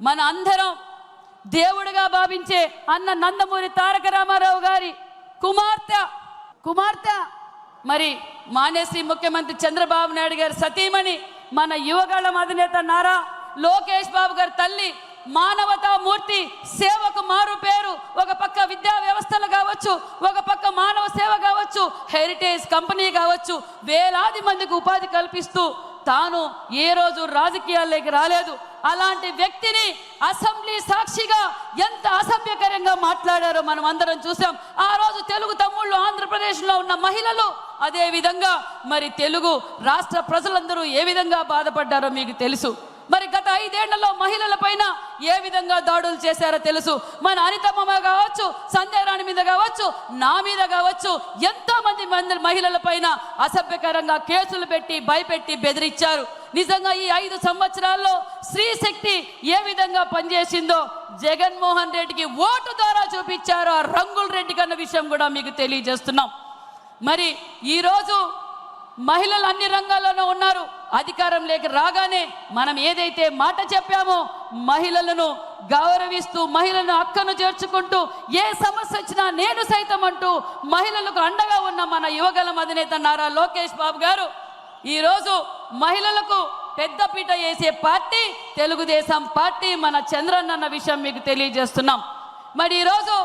మన అందరం దేవుడిగా భావించే అన్న నందమూరి తారక రామారావు గారి కుమార్తె మరి మానేసి ముఖ్యమంత్రి చంద్రబాబు నాయుడు గారి సతీమణి మన యువగళం అధినేత నారా లోకేష్ బాబు గారి తల్లి, మానవతా మూర్తి, సేవకు మారు పేరు. ఒక పక్క విద్యా వ్యవస్థలు కావచ్చు, ఒక పక్క మానవ సేవ కావచ్చు, హెరిటేజ్ కంపెనీ కావచ్చు, వేలాది మందికి ఉపాధి కల్పిస్తూ తాను ఏ రోజు రాజకీయాల్లోకి రాలేదు. అలాంటి వ్యక్తిని అసెంబ్లీ సాక్షిగా ఎంత అసభ్యకరంగా మాట్లాడారో మనం అందరం చూసాం. ఆ రోజు తెలుగు తమ్ముళ్ళు ఆంధ్రప్రదేశ్లో ఉన్న మహిళలు, అదే విధంగా మరి తెలుగు రాష్ట్ర ప్రజలందరూ ఏ విధంగా బాధపడ్డారో మీకు తెలుసు. మరి గత 5 ఏళ్లలో మహిళల పైన ఏ విధంగా దాడులు చేశారో తెలుసు. మన అనితమ్మ కావచ్చు, సంధ్యారాణి మీద కావచ్చు, నా మీద కావచ్చు, ఎంతో మంది మహిళల పైన అసభ్యకరంగా కేసులు పెట్టి భయపెట్టి బెదిరించారు. నిజంగా ఈ 5 సంవత్సరాల్లో స్త్రీ శక్తి ఏ విధంగా పనిచేసిందో జగన్మోహన్ రెడ్డికి ఓటు ద్వారా చూపించారు ఆ రంగుల రెడ్డి కన్న విషయం కూడా మీకు తెలియజేస్తున్నాం. మరి ఈరోజు మహిళలు అన్ని రంగాల్లోనూ ఉన్నారు. అధికారంలోకి రాగానే మనం ఏదైతే మాట చెప్పామో మహిళలను గౌరవిస్తూ, మహిళలను అక్కను చేర్చుకుంటూ, ఏ సమస్య వచ్చినా నేను సైతం అంటూ మహిళలకు అండగా ఉన్న మన యువగళం అధినేత నారా లోకేష్ బాబు గారు ఈరోజు మహిళలకు పెద్దపీట వేసే పార్టీ తెలుగుదేశం పార్టీ, మన చంద్రన్న అన్న విషయం మీకు తెలియజేస్తున్నాం. మరి ఈరోజు